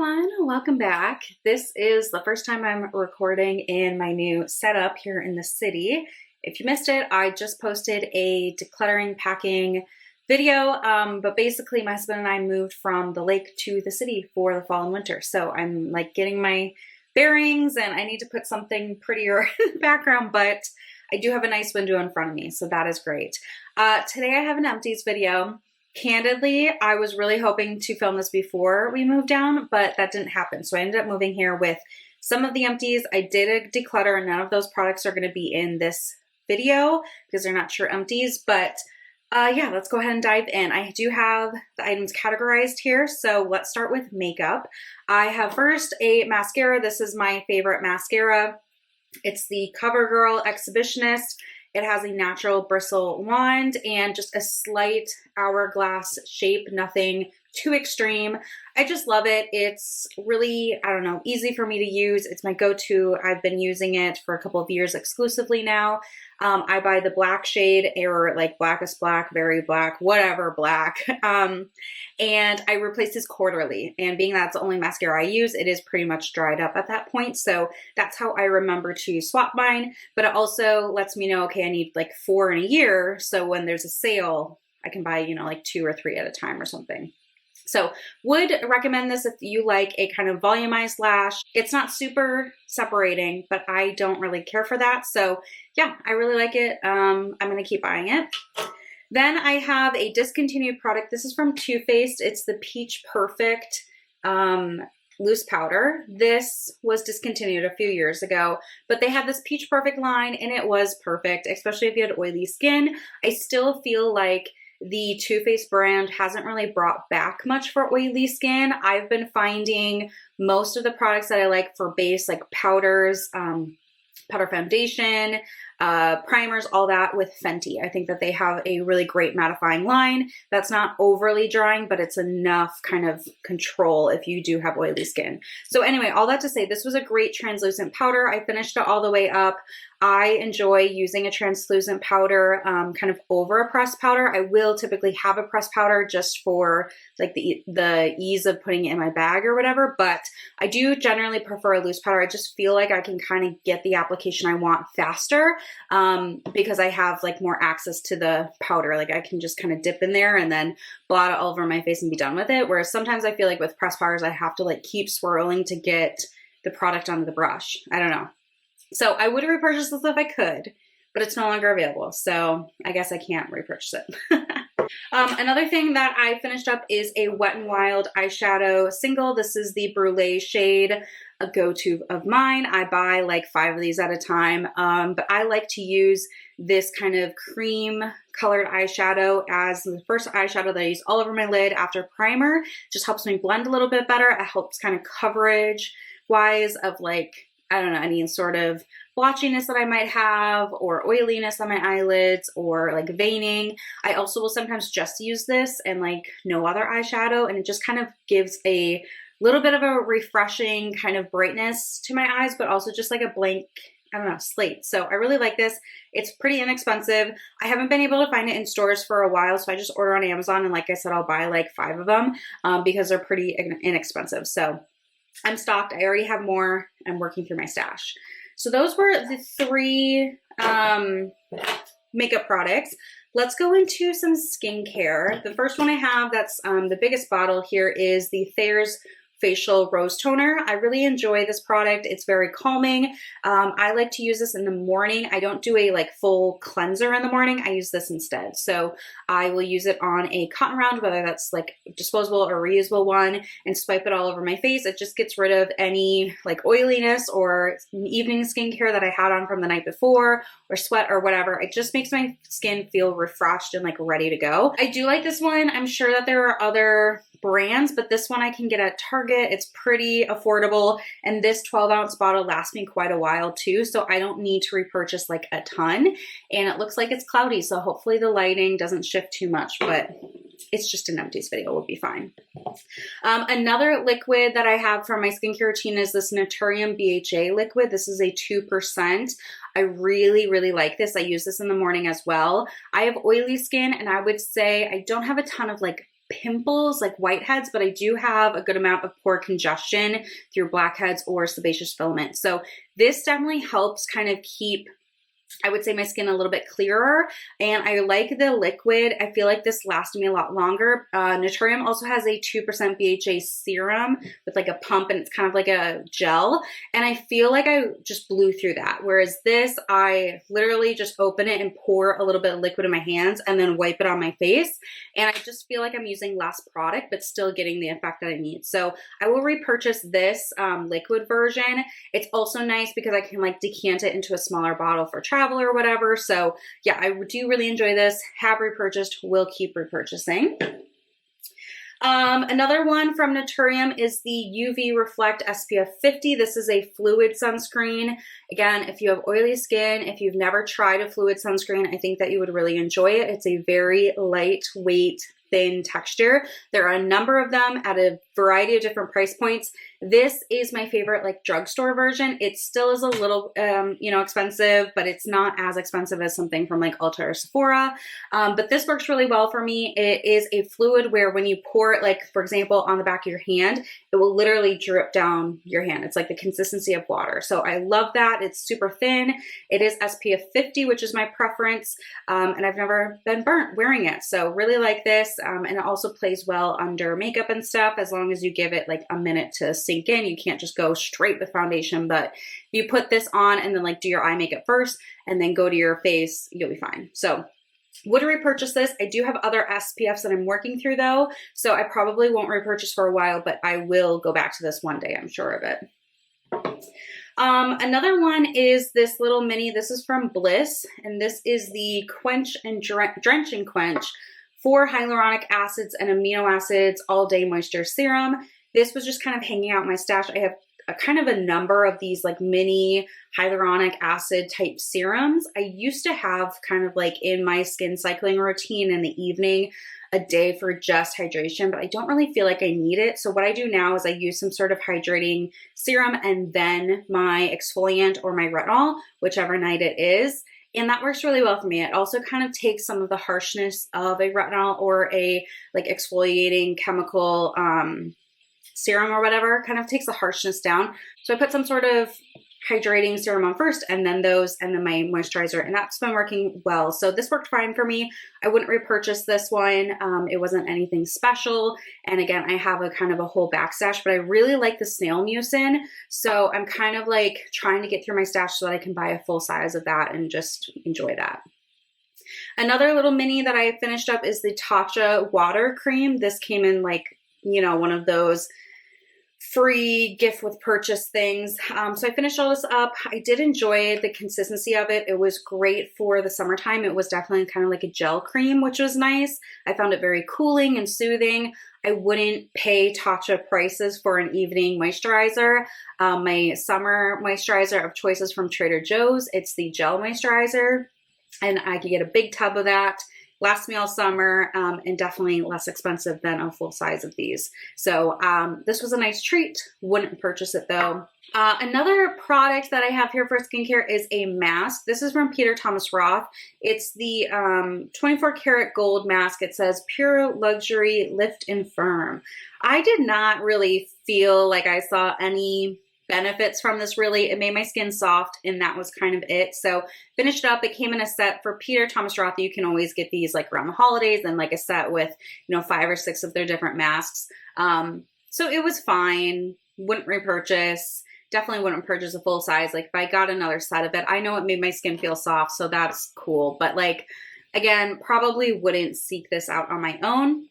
everyone, welcome back. This is the first time I'm recording in my new setup here in the city. If you missed it, I just posted a decluttering packing video, but basically my husband and I moved from the lake to the city for the fall and winter. So I'm like getting my bearings and I need to put something prettier in the background, but I do have a nice window in front of me, so that is great. Today I have an empties video. Candidly, I was really hoping to film this before we moved down, but that didn't happen. So I ended up moving here with some of the empties. I did a declutter, and none of those products are going to be in this video because they're not true empties. But yeah, let's go ahead and dive in. I do have the items categorized here. So let's start with makeup. I have first a mascara. This is my favorite mascara. It's the CoverGirl Exhibitionist. It has a natural bristle wand and just a slight hourglass shape, nothing too extreme. I just love it. It's really, I don't know, easy for me to use. It's my go-to. I've been using it for a couple of years exclusively now. I buy the black shade or like blackest black, very black, whatever black. And I replace this quarterly. And being that's the only mascara I use, it is pretty much dried up at that point. So that's how I remember to swap mine. But it also lets me know, okay, I need like 4 in a year. So when there's a sale, I can buy, you know, like 2 or 3 at a time or something. So would recommend this if you like a kind of volumized lash. It's not super separating, but I don't really care for that. So yeah, I really like it. I'm going to keep buying it. Then I have a discontinued product. This is from Too Faced. It's the Peach Perfect loose powder. This was discontinued a few years ago, but they had this Peach Perfect line and it was perfect, especially if you had oily skin. I still feel like the Too Faced brand hasn't really brought back much for oily skin. I've been finding most of the products that I like for base, like powders, powder foundation, primers, all that with Fenty. I think that they have a really great mattifying line that's not overly drying, but it's enough kind of control if you do have oily skin. So anyway, all that to say, this was a great translucent powder. I finished it all the way up. I enjoy using a translucent powder kind of over a pressed powder. I will typically have a pressed powder just for like the ease of putting it in my bag or whatever, but I do generally prefer a loose powder. I just feel like I can kind of get the application I want faster because I have like more access to the powder. Like I can just kind of dip in there and then blot it all over my face and be done with it. Whereas sometimes I feel like with pressed powders, I have to like keep swirling to get the product onto the brush. I don't know. So I would repurchase this if I could, but it's no longer available. So I guess I can't repurchase it. Another thing that I finished up is a Wet n Wild eyeshadow single. This is the Brulee shade, a go-to of mine. I buy like 5 of these at a time, but I like to use this kind of cream colored eyeshadow as the first eyeshadow that I use all over my lid after primer. Just helps me blend a little bit better. It helps kind of coverage wise of like, I don't know, any sort of blotchiness that I might have or oiliness on my eyelids or like veining. I also will sometimes just use this and like no other eyeshadow, and it just kind of gives a little bit of a refreshing kind of brightness to my eyes, but also just like a blank, I don't know, slate. So I really like this. It's pretty inexpensive. I haven't been able to find it in stores for a while, so I just order on Amazon, and like I said, I'll buy like 5 of them because they're pretty inexpensive. So I'm stocked. I already have more. I'm working through my stash. So those were the 3 makeup products. Let's go into some skincare. The first one I have that's the biggest bottle here is the Thayer's Facial Rose Toner. I really enjoy this product. It's very calming. I like to use this in the morning. I don't do a like full cleanser in the morning. I use this instead. So I will use it on a cotton round, whether that's like disposable or reusable one, and swipe it all over my face. It just gets rid of any like oiliness or evening skincare that I had on from the night before or sweat or whatever. It just makes my skin feel refreshed and like ready to go. I do like this one. I'm sure that there are other brands, but this one I can get at Target. It's pretty affordable, and this 12-ounce bottle lasts me quite a while too, so I don't need to repurchase like a ton. And it looks like it's cloudy, so hopefully the lighting doesn't shift too much, but it's just an empties video, will be fine. Another liquid that I have for my skincare routine is this Naturium BHA liquid. This is a 2%. I really, really like this. I use this in the morning as well. I have oily skin, and I would say I don't have a ton of like pimples, like whiteheads, but I do have a good amount of pore congestion through blackheads or sebaceous filament. So this definitely helps kind of keep, I would say, my skin a little bit clearer, and I like the liquid. I feel like this lasted me a lot longer. Naturium also has a 2% BHA serum with like a pump, and it's kind of like a gel, and I feel like I just blew through that. Whereas this, I literally just open it and pour a little bit of liquid in my hands and then wipe it on my face, and I just feel like I'm using less product but still getting the effect that I need. So I will repurchase this liquid version. It's also nice because I can like decant it into a smaller bottle for travel or whatever. So yeah, I do really enjoy this. Have repurchased, will keep repurchasing. Another one from Naturium is the UV Reflect SPF 50. This is a fluid sunscreen. Again, if you have oily skin, if you've never tried a fluid sunscreen, I think that you would really enjoy it. It's a very lightweight, thin texture. There are a number of them at a variety of different price points. This is my favorite like drugstore version. It still is a little, expensive, but it's not as expensive as something from like Ulta or Sephora. But this works really well for me. It is a fluid where when you pour it, like for example, on the back of your hand, it will literally drip down your hand. It's like the consistency of water. So I love that. It's super thin. It is SPF 50, which is my preference. And I've never been burnt wearing it. So really like this. And it also plays well under makeup and stuff, as long as you give it like a minute to sink in. You can't just go straight with foundation, but you put this on and then like do your eye makeup first and then go to your face, you'll be fine. So would repurchase this. I do have other SPFs that I'm working through though, so I probably won't repurchase for a while, but I will go back to this one day, I'm sure of it. Another one is this little mini. This is from Bliss, and this is the Quench and Drench and Quench 4 hyaluronic acids and amino acids all day moisture serum. This was just kind of hanging out in my stash. I have a kind of a number of these like mini hyaluronic acid type serums. I used to have kind of like in my skin cycling routine in the evening, a day for just hydration, but I don't really feel like I need it. So what I do now is I use some sort of hydrating serum and then my exfoliant or my retinol, whichever night it is. And that works really well for me. It also kind of takes some of the harshness of a retinol or a like exfoliating chemical serum or whatever, kind of takes the harshness down. So I put some sort of hydrating serum on first and then those and then my moisturizer, and that's been working well. So this worked fine for me. I wouldn't repurchase this one. It wasn't anything special. And again, I have a kind of a whole backstash, but I really like the snail mucin. So I'm kind of like trying to get through my stash so that I can buy a full size of that and just enjoy that. Another little mini that I finished up is the Tatcha water cream. This came in like, one of those free gift with purchase things. So I finished all this up. I did enjoy the consistency of it. It was great for the summertime. It was definitely kind of like a gel cream, which was nice. I found it very cooling and soothing. I wouldn't pay Tatcha prices for an evening moisturizer. My summer moisturizer of choice is from Trader Joe's. It's the gel moisturizer, and I could get a big tub of that. Lasts me all summer, and definitely less expensive than a full size of these. So this was a nice treat. Wouldn't purchase it though. Another product that I have here for skincare is a mask. This is from Peter Thomas Roth. It's the 24 karat gold mask. It says Pure Luxury Lift and Firm. I did not really feel like I saw any benefits from this really. It made my skin soft and that was kind of it. So finished up. It came in a set for Peter Thomas Roth. You can always get these like around the holidays and like a set with, 5 or 6 of their different masks. So it was fine. Wouldn't repurchase. Definitely wouldn't purchase a full size. Like if I got another set of it, I know it made my skin feel soft, so that's cool. But like, again, probably wouldn't seek this out on my own.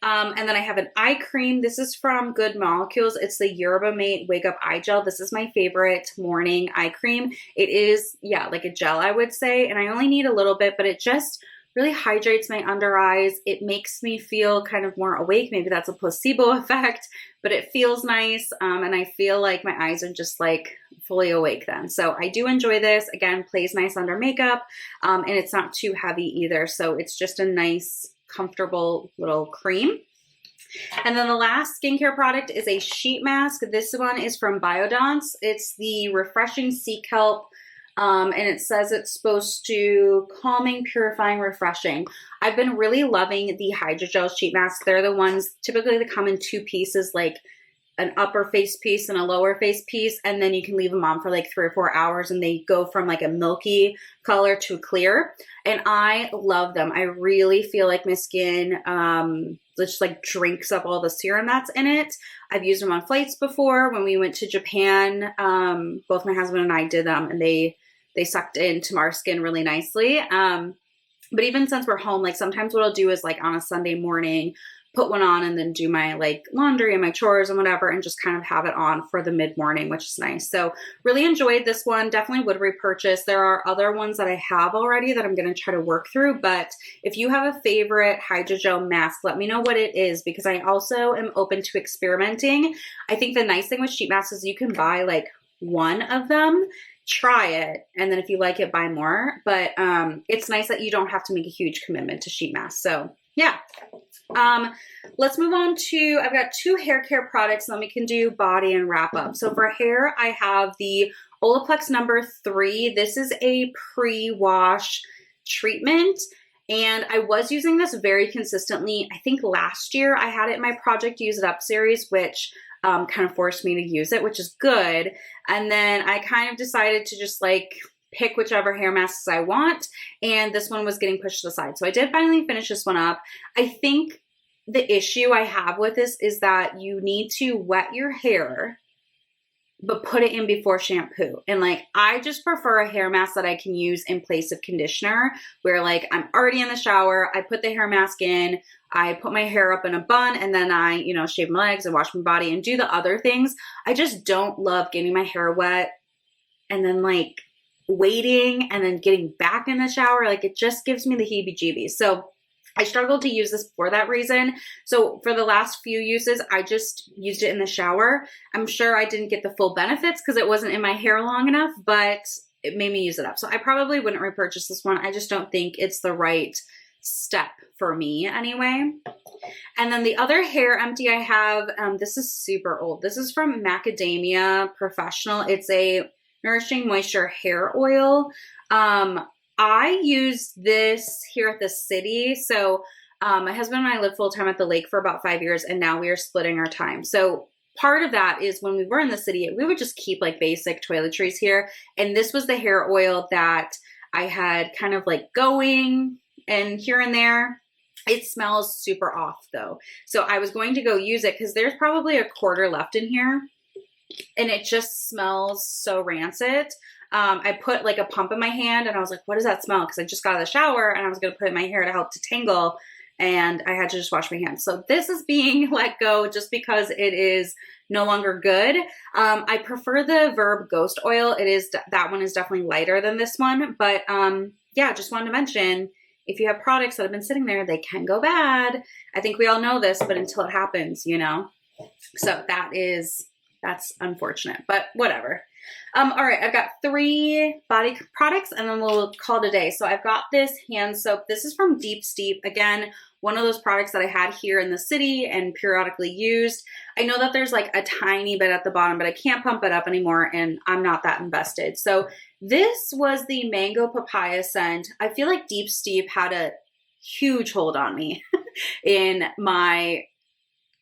And then I have an eye cream. This is from Good Molecules. It's the Yerba Mate Wake Up Eye Gel. This is my favorite morning eye cream. It is, like a gel, I would say. And I only need a little bit, but it just really hydrates my under eyes. It makes me feel kind of more awake. Maybe that's a placebo effect, but it feels nice. And I feel like my eyes are just like fully awake then. So I do enjoy this. Again, plays nice under makeup. And it's not too heavy either. So it's just a nice, comfortable little cream. And then the last skincare product is a sheet mask. This one is from Biodance. It's the Refreshing Sea Kelp And it says it's supposed to calming, purifying, refreshing. I've been really loving the hydrogel sheet masks. They're the ones typically that come in two pieces, like an upper face piece and a lower face piece, and then you can leave them on for like 3 or 4 hours and they go from like a milky color to clear, and I love them. I really feel like my skin just like drinks up all the serum that's in it. I've used them on flights before. When we went to Japan, both my husband and I did them, and they sucked into our skin really nicely. But even since we're home, like sometimes what I'll do is like on a Sunday morning, put one on and then do my like laundry and my chores and whatever, and just kind of have it on for the mid-morning, which is nice. So really enjoyed this one. Definitely would repurchase. There are other ones that I have already that I'm going to try to work through, but if you have a favorite hydrogel mask, let me know what it is, because I also am open to experimenting. I think the nice thing with sheet masks is you can buy like one of them, try it, and then if you like it, buy more. But it's nice that you don't have to make a huge commitment to sheet masks. So yeah. Let's move on to, I've got 2 hair care products, and then we can do body and wrap up. So for hair, I have the Olaplex number 3. This is a pre-wash treatment, and I was using this very consistently. I think last year I had it in my Project Use It Up series, which kind of forced me to use it, which is good. And then I kind of decided to just like pick whichever hair masks I want, and this one was getting pushed to the side. So I did finally finish this one up. I think the issue I have with this is that you need to wet your hair, but put it in before shampoo. And like, I just prefer a hair mask that I can use in place of conditioner, where like I'm already in the shower, I put the hair mask in, I put my hair up in a bun, and then I, you know, shave my legs and wash my body and do the other things. I just don't love getting my hair wet and then like waiting and then getting back in the shower. Like, it just gives me the heebie-jeebies. So I struggled to use this for that reason. So for the last few uses, I just used it in the shower. I'm sure I didn't get the full benefits because it wasn't in my hair long enough, but it made me use it up. So I probably wouldn't repurchase this one. I just don't think it's the right step for me anyway. And then the other hair empty I have, this is super old. This is from Macadamia Professional. It's a Nourishing Moisture hair oil. I use this here at the city. So my husband and I lived full-time at the lake for about 5 years, and now we are splitting our time. So part of that is when we were in the city, we would just keep like basic toiletries here. And this was the hair oil that I had kind of like going and here and there. It smells super off though. So I was going to go use it because there's probably a quarter left in here, and it just smells so rancid. I put like a pump in my hand, and I was like, what does that smell? Because I just got out of the shower and I was going to put it in my hair to help detangle, and I had to just wash my hands. So this is being let go just because it is no longer good. I prefer the Verb Ghost Oil. That one is definitely lighter than this one. But yeah, just wanted to mention, if you have products that have been sitting there, they can go bad. I think we all know this, but until it happens, you know. So that's unfortunate, but whatever. All right, I've got 3 body products, and then we'll call it a day. So I've got this hand soap. This is from Deep Steep. Again, one of those products that I had here in the city and periodically used. I know that there's like a tiny bit at the bottom, but I can't pump it up anymore, and I'm not that invested. So this was the mango papaya scent. I feel like Deep Steep had a huge hold on me in my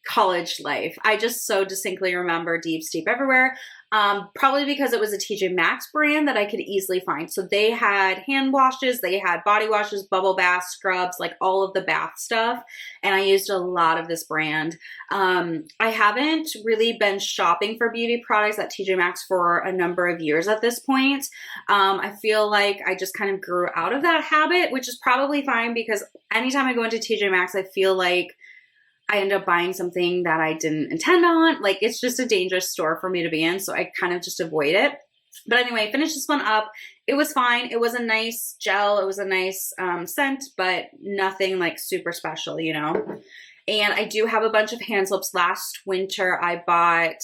college life. I just so distinctly remember Deep Steep everywhere. Probably because it was a TJ Maxx brand that I could easily find. So they had hand washes, they had body washes, bubble baths, scrubs, like all of the bath stuff. And I used a lot of this brand. I haven't really been shopping for beauty products at TJ Maxx for a number of years at this point. I feel like I just kind of grew out of that habit, which is probably fine, because anytime I go into TJ Maxx, I feel like I end up buying something that I didn't intend on. Like, it's just a dangerous store for me to be in, so I kind of just avoid it. But anyway, finished this one up. It was fine. It was a nice gel. It was a nice scent, but nothing like super special, you know? And I do have a bunch of hand soaps. Last winter, I bought,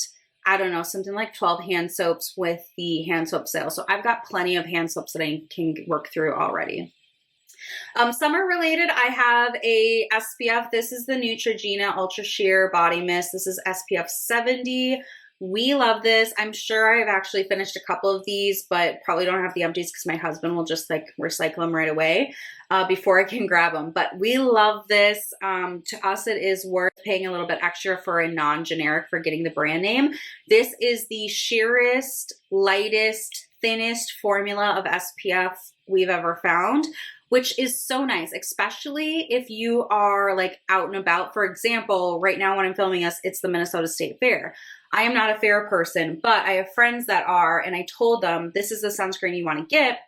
I don't know, something like 12 hand soaps with the hand soap sale. So I've got plenty of hand soaps that I can work through already. Summer related, I have a SPF. This is the Neutrogena Ultra Sheer Body Mist. This is SPF 70. We love this. I'm sure I've actually finished a couple of these, but probably don't have the empties because my husband will just like recycle them right away before I can grab them. But we love this. To us, it is worth paying a little bit extra for a non-generic for getting the brand name. This is the sheerest, lightest, thinnest formula of SPF we've ever found, which is so nice, especially if you are like out and about. For example, right now when I'm filming this, it's the Minnesota State Fair. I am not a fair person, but I have friends that are, and I told them this is the sunscreen you want to get.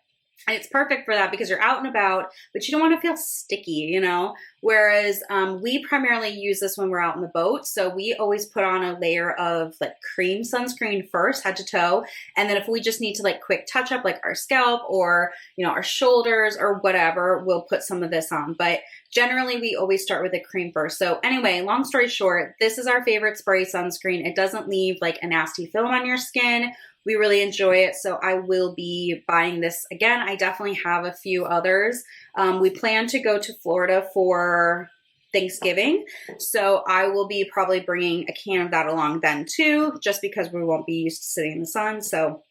And it's perfect for that because you're out and about, but you don't want to feel sticky, you know? Whereas we primarily use this when we're out in the boat. So we always put on a layer of like cream sunscreen first, head to toe. And then if we just need to like quick touch up like our scalp or, you know, our shoulders or whatever, we'll put some of this on. But generally we always start with a cream first. So anyway, long story short, this is our favorite spray sunscreen. It doesn't leave like a nasty film on your skin. We really enjoy it, so I will be buying this again. I definitely have a few others. We plan to go to Florida for Thanksgiving, so I will be probably bringing a can of that along then too, just because we won't be used to sitting in the sun. So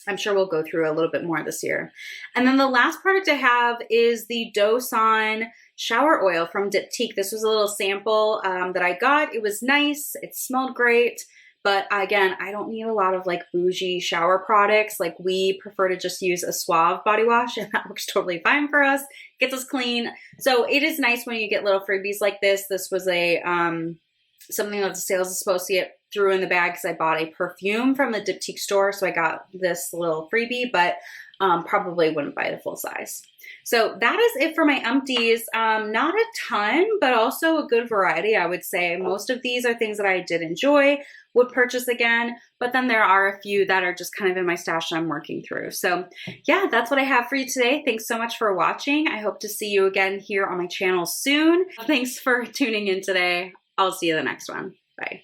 I'm sure we'll go through a little bit more this year. And then the last product I have is the Dosan shower oil from Diptyque. This was a little sample that I got. It was nice. It smelled great. But again, I don't need a lot of like bougie shower products. Like we prefer to just use a Suave body wash and that works totally fine for us. Gets us clean. So it is nice when you get little freebies like this. This was a something that the sales associate threw in the bag because I bought a perfume from the Diptyque store. So I got this little freebie, but probably wouldn't buy the full size. So that is it for my empties. Not a ton, but also a good variety, I would say. Most of these are things that I did enjoy, would purchase again, but then there are a few that are just kind of in my stash that I'm working through. So yeah, that's what I have for you today. Thanks so much for watching. I hope to see you again here on my channel soon. Thanks for tuning in today. I'll see you the next one. Bye.